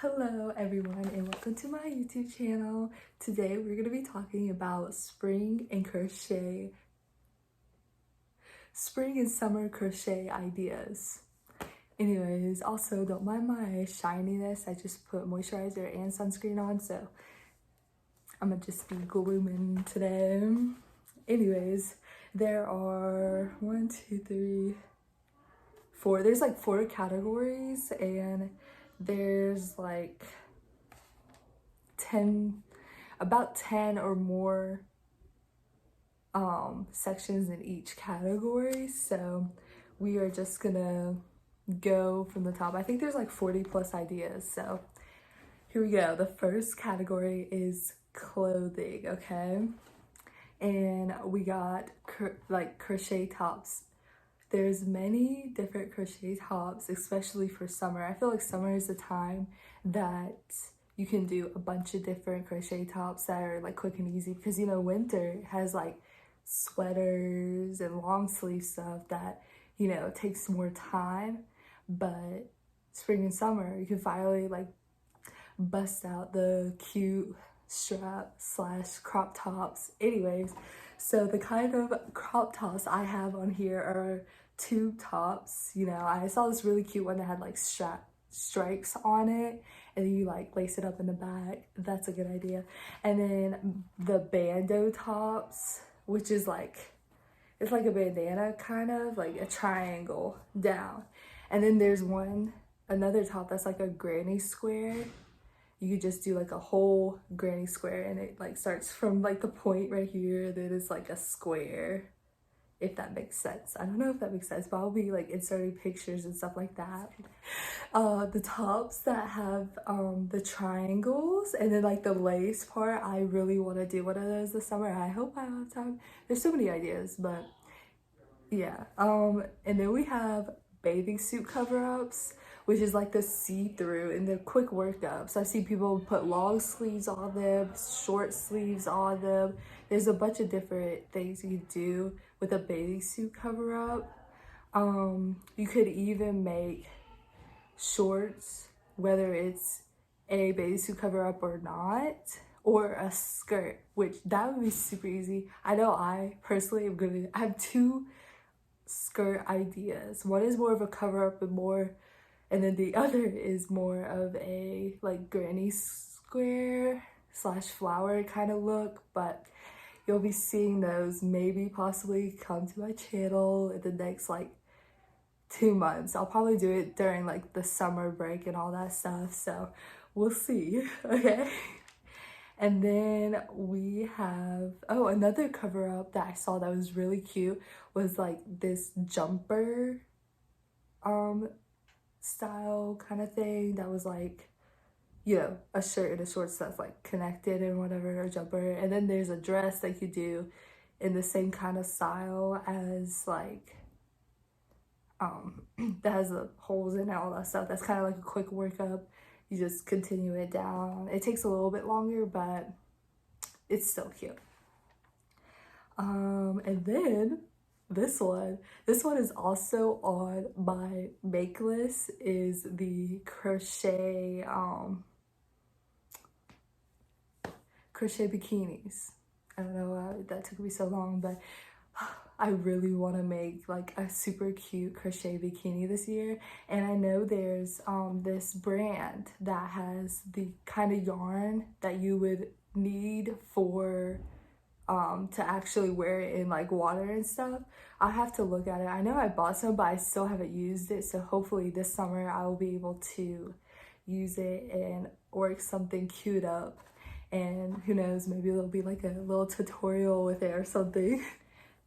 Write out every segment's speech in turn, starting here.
Hello everyone and welcome to my YouTube channel. Today we're going to be talking about spring and summer crochet ideas. Anyways, also don't mind my shininess. I just put moisturizer and sunscreen on, so I'm gonna just be glooming today. Anyways, there are 1, 2, 3, 4. There's like 4 categories and there's like about 10 or more sections in each category, so we are just gonna go from the top. I think there's like 40 plus ideas, so here we go. The first category is clothing, okay? And we got like crochet tops. There's many different crochet tops, especially for summer. I feel like summer is the time that you can do a bunch of different crochet tops that are like quick and easy, because you know winter has like sweaters and long sleeve stuff that, you know, takes more time. But spring and summer, you can finally like bust out the cute strap / crop tops. Anyways, so the kind of crop tops I have on here are tube tops. You know, I saw this really cute one that had like stripes on it, and then you like lace it up in the back. That's a good idea. And then the bandeau tops, which is like, it's like a bandana, kind of like a triangle down. And then there's another top that's like a granny square. You could just do like a whole granny square, and it like starts from like the point right here, then it's like a square, if that makes sense. I don't know if that makes sense, but I'll be like inserting pictures and stuff like that. The tops that have the triangles and then like the lace part, I really want to do one of those this summer. I hope I have time. There's so many ideas, but yeah. And then we have bathing suit cover-ups, which is like the see-through and the quick workups. I see people put long sleeves on them, short sleeves on them. There's a bunch of different things you can do with a bathing suit cover-up. You could even make shorts, whether it's a bathing suit cover-up or not, or a skirt, which that would be super easy. I know I personally I have 2 skirt ideas. One is more of a cover-up and then the other is more of a like granny square / flower kind of look, but you'll be seeing those maybe possibly come to my channel in the next like 2 months. I'll probably do it during like the summer break and all that stuff, so we'll see. Okay. And then we have, oh, another cover up that I saw that was really cute was like this jumper style kind of thing that was like, you know, a shirt and a shorts that's like connected and whatever, a jumper. And then there's a dress that you do in the same kind of style as like that has the holes in it, all that stuff. That's kind of like a quick workup. You just continue it down. It takes a little bit longer, but it's still cute. And then this one is also on my make list, is the crochet bikinis. I don't know why that took me so long, but I really want to make like a super cute crochet bikini this year. And I know there's this brand that has the kind of yarn that you would need for to actually wear it in like water and stuff. I have to look at it. I know I bought some, but I still haven't used it, so hopefully this summer I will be able to use it and work something cute up. And who knows, maybe there'll be like a little tutorial with it or something.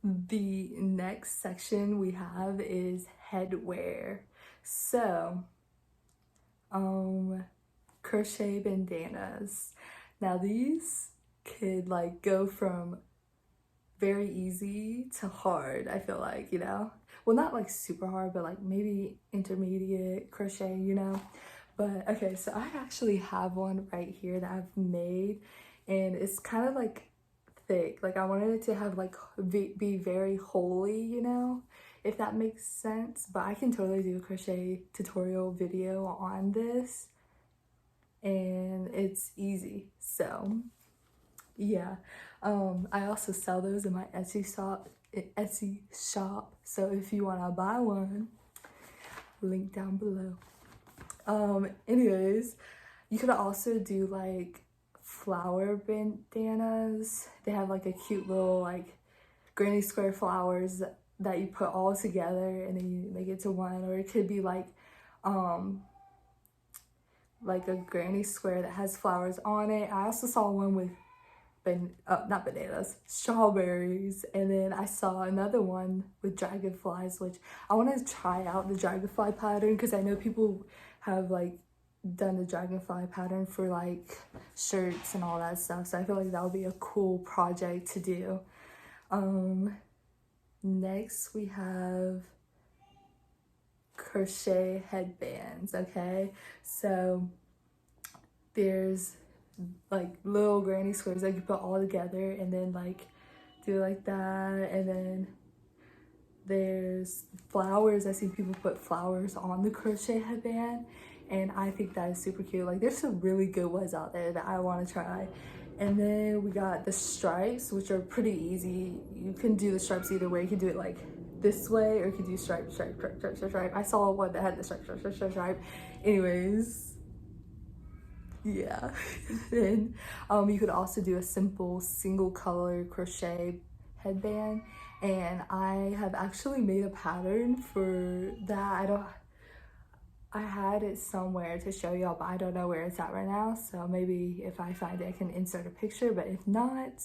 The next section we have is headwear. So, crochet bandanas. Now these could like go from very easy to hard, I feel like, you know? Well, not like super hard, but like maybe intermediate crochet, you know? But okay, so I actually have one right here that I've made, and it's kind of like thick. Like I wanted it to have like be very holy, you know, if that makes sense. But I can totally do a crochet tutorial video on this. it's easy. So yeah, I also sell those in my Etsy shop. So if you want to buy one, link down below. Anyways, you could also do like flower bandanas. They have like a cute little like granny square flowers that you put all together and then you make it to one. Or it could be like a granny square that has flowers on it. I also saw one with not bananas, strawberries, and then I saw another one with dragonflies, which I want to try out the dragonfly pattern because I know people have like done the dragonfly pattern for like shirts and all that stuff, so I feel like that would be a cool project to do. Next we have crochet headbands. Okay, so there's like little granny squares that you put all together and then like do like that, and then there's flowers. I see people put flowers on the crochet headband and I think that is super cute. Like there's some really good ones out there that I want to try. And then we got the stripes, which are pretty easy. You can do the stripes either way. You can do it like this way or you can do stripe, stripe, stripe, stripe, stripe, stripe. I saw one that had the stripe, stripe, stripe, stripe, stripe. Anyways, yeah. Then you could also do a simple single color crochet headband, and I have actually made a pattern for that. I had it somewhere to show y'all, but I don't know where it's at right now, so maybe if I find it I can insert a picture, but if not,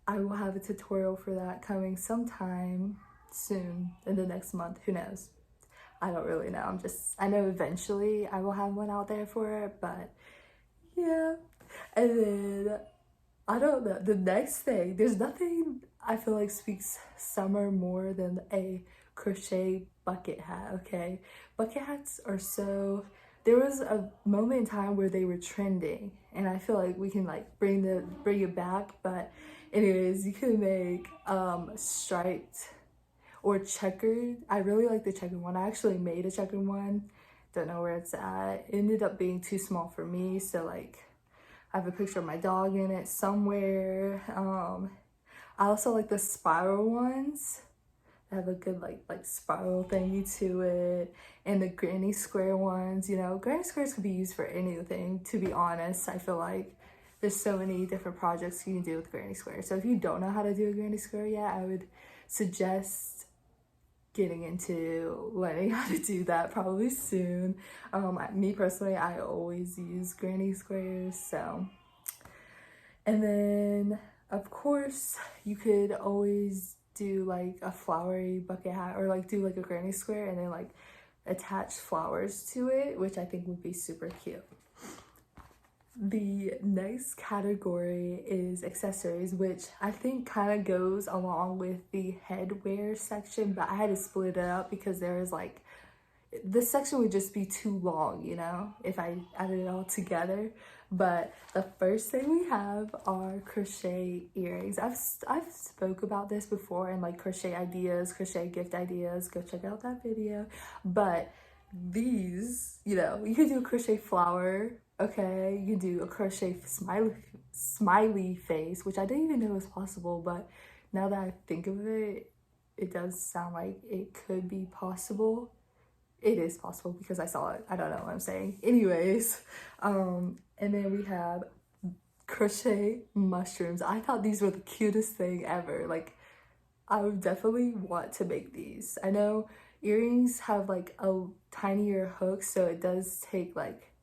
I will have a tutorial for that coming sometime soon in the next month. Who knows? I don't really know. I know eventually I will have one out there for it, but yeah. And then I don't know, the next thing, there's nothing I feel like speaks summer more than a crochet bucket hat. Okay, bucket hats are so, there was a moment in time where they were trending and I feel like we can like bring it back. But anyways, you can make striped or checkered. I really like the checkered one. I actually made a checkered one, don't know where it's at. It ended up being too small for me, so like I have a picture of my dog in it somewhere. I also like the spiral ones. They have a good like spiral thingy to it, and the granny square ones. You know, granny squares could be used for anything, to be honest. I feel like there's so many different projects you can do with granny square. So if you don't know how to do a granny square yet, I would suggest getting into learning how to do that probably soon. Me personally, I always use granny squares. So, and then of course you could always do like a flowery bucket hat, or like do like a granny square and then like attach flowers to it, which I think would be super cute. The next category is accessories, which I think kind of goes along with the headwear section, but I had to split it up because there is like, this section would just be too long, you know, if I added it all together. But the first thing we have are crochet earrings. I've spoke about this before, and like crochet ideas, crochet gift ideas, go check out that video. But these, you know, you could do a crochet flower. Okay, you do a crochet smiley face, which I didn't even know was possible, but now that I think of it, it does sound like it could be possible. It is possible because I saw it. I don't know what I'm saying. Anyways, and then we have crochet mushrooms. I thought these were the cutest thing ever. Like, I would definitely want to make these. I know earrings have like a tinier hook, so it does take like,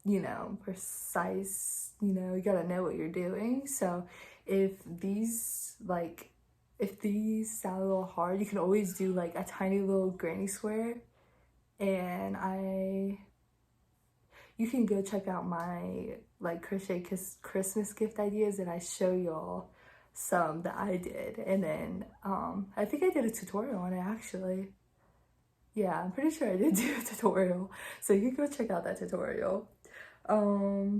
you know, precise, you know, you gotta know what you're doing. So if these sound a little hard, you can always do like a tiny little granny square. And you can go check out my like crochet Christmas gift ideas, and I show y'all some that I did. And then I think I did a tutorial on it actually. Yeah, I'm pretty sure I did do a tutorial, so you can go check out that tutorial. I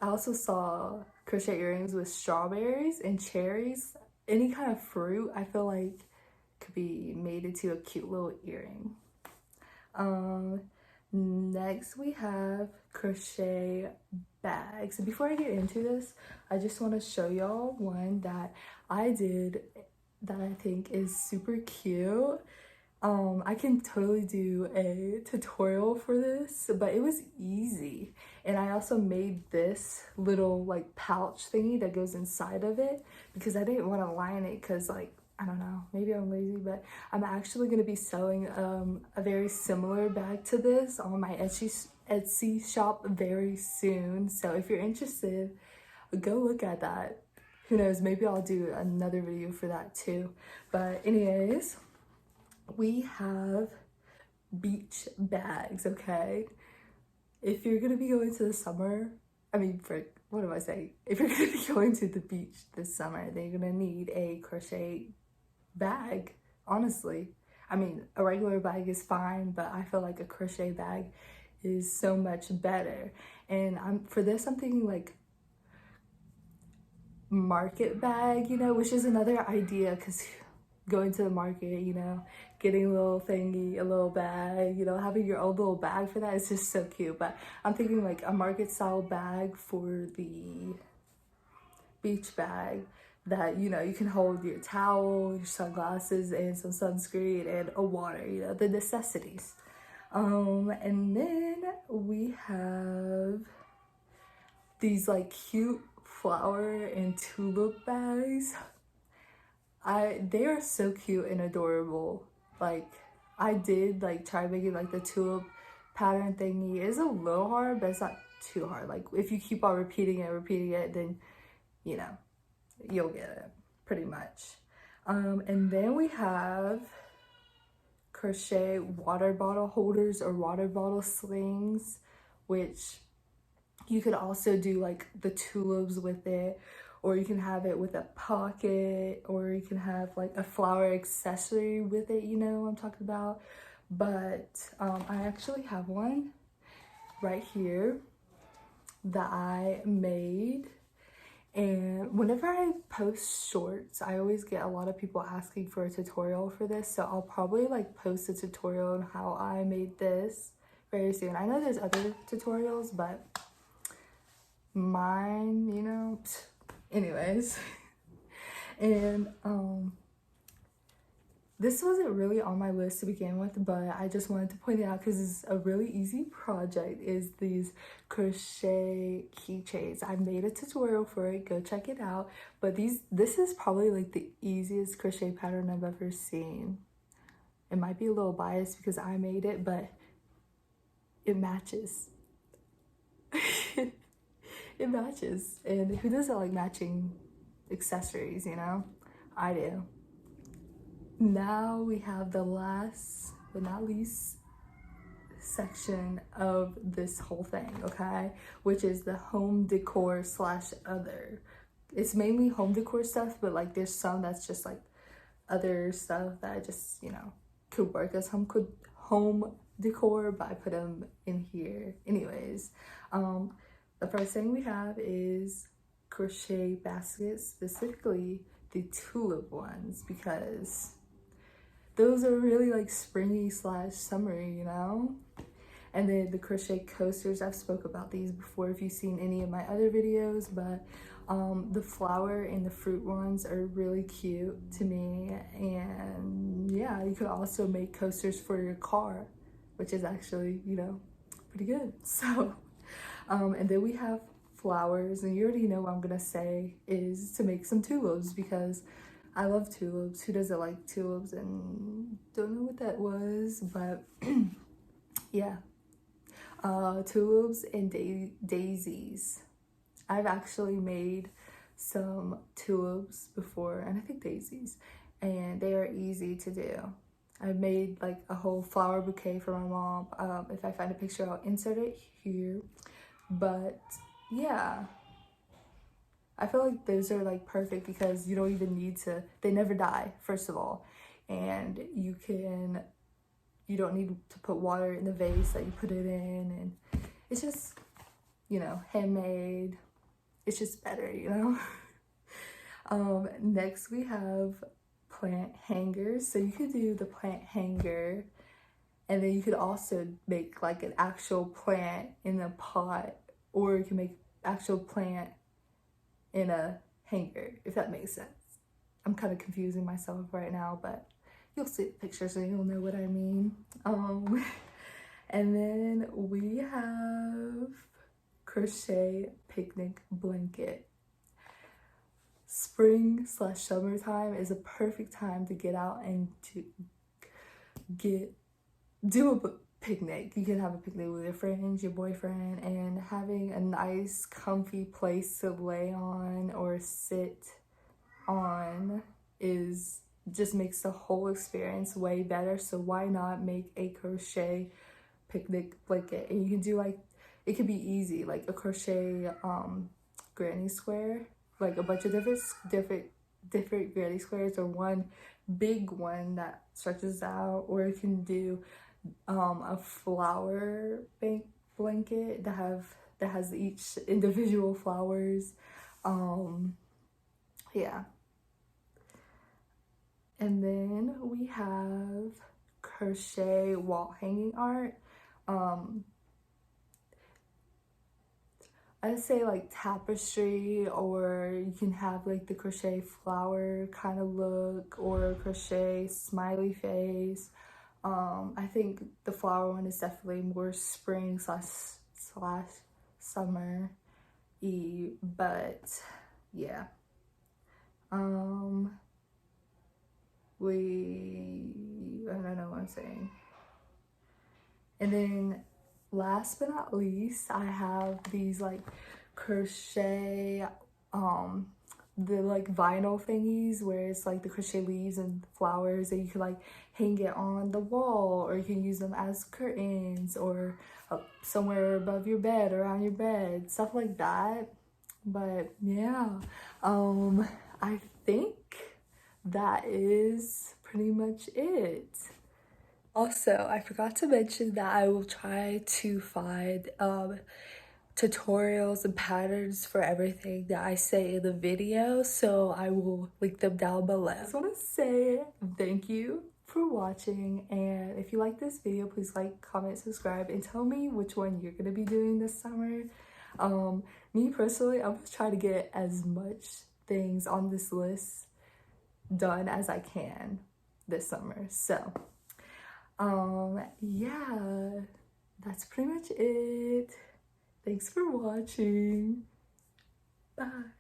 also saw crochet earrings with strawberries and cherries. Any kind of fruit I feel like could be made into a cute little earring. Next we have crochet bags. And before I get into this, I just want to show y'all one that I did that I think is super cute. I can totally do a tutorial for this, but it was easy. And I also made this little like pouch thingy that goes inside of it because I didn't want to line it because, like, I don't know, maybe I'm lazy, but I'm actually going to be selling a very similar bag to this on my Etsy shop very soon. So if you're interested, go look at that. Who knows, maybe I'll do another video for that too. But anyways, we have beach bags, okay? If you're gonna be going to the summer, what am I saying? If you're gonna be going to the beach this summer, then you're gonna need a crochet bag, honestly. I mean, a regular bag is fine, but I feel like a crochet bag is so much better. And for this, I'm thinking like market bag, you know, which is another idea because going to the market, you know, getting a little thingy, a little bag, you know, having your own little bag for that is just so cute. But I'm thinking like a market style bag for the beach bag that, you know, you can hold your towel, your sunglasses, and some sunscreen and a water, you know, the necessities. And then we have these like cute flower and tulip bags. They are so cute and adorable. Like, I did like try making like the tulip pattern thingy. It's a little hard, but it's not too hard. Like, if you keep on repeating it, then, you know, you'll get it pretty much. And then we have crochet water bottle holders or water bottle slings, which you could also do like the tulips with it, or you can have it with a pocket, or you can have like a flower accessory with it, you know what I'm talking about. But I actually have one right here that I made. And whenever I post shorts, I always get a lot of people asking for a tutorial for this. So I'll probably like post a tutorial on how I made this very soon. I know there's other tutorials, but mine, you know, anyways. And this wasn't really on my list to begin with, but I just wanted to point it out because it's a really easy project, is these crochet keychains. I made a tutorial for it, go check it out. But this is probably like the easiest crochet pattern I've ever seen. It might be a little biased because I made it, but it matches. It matches. And who doesn't like matching accessories, you know? I do. Now we have the last but not least section of this whole thing, okay? Which is the home decor / other. It's mainly home decor stuff, but like there's some that's just like other stuff that I just, you know, could work as home decor, but I put them in here anyways. The first thing we have is crochet baskets, specifically the tulip ones, because those are really like springy / summery, you know? And then the crochet coasters, I've spoke about these before if you've seen any of my other videos, but the flower and the fruit ones are really cute to me. And yeah, you could also make coasters for your car, which is actually, you know, pretty good. So, and then we have flowers, and you already know what I'm gonna say is to make some tulips because I love tulips. Who doesn't like tulips? And don't know what that was, but yeah. Tulips and daisies. I've actually made some tulips before, and I think daisies, and they are easy to do. I made like a whole flower bouquet for my mom. If I find a picture, I'll insert it here. But yeah, I feel like those are like perfect because you don't even need to, they never die, first of all. And you don't need to put water in the vase that you put it in. And it's just, you know, handmade. It's just better, you know? Next we have plant hangers. So you could do the plant hanger, and then you could also make like an actual plant in a pot, or you can make actual plant in a hanger, if that makes sense. I'm kind of confusing myself right now, but you'll see the picture so you'll know what I mean. And then we have crochet picnic blanket. Spring/summertime is a perfect time to get out and to do a picnic. You can have a picnic with your friends, your boyfriend, and having a nice comfy place to lay on or sit on just makes the whole experience way better. So why not make a crochet picnic blanket? And you can do like, it could be easy, like a crochet granny square, like a bunch of different granny squares, or one big one that stretches out, or you can do a flower blanket that has each individual flowers. Yeah. And then we have crochet wall hanging art. I'd say like tapestry, or you can have like the crochet flower kind of look, or crochet smiley face. I think the flower one is definitely more spring slash summer-y, but yeah. I don't know what I'm saying. And then last but not least, I have these like crochet the like vinyl thingies where it's like the crochet leaves and flowers, and you can like hang it on the wall, or you can use them as curtains, or somewhere above your bed or on your bed, stuff like that. But yeah, I think that is pretty much it. Also, I forgot to mention that I will try to find tutorials and patterns for everything that I say in the video, so I will link them down below. I just want to say thank you for watching, and if you like this video, please like, comment, subscribe, and tell me which one you're gonna be doing this summer. Me personally, I'm just trying to get as much things on this list done as I can this summer. So yeah, that's pretty much it. Thanks for watching. Bye.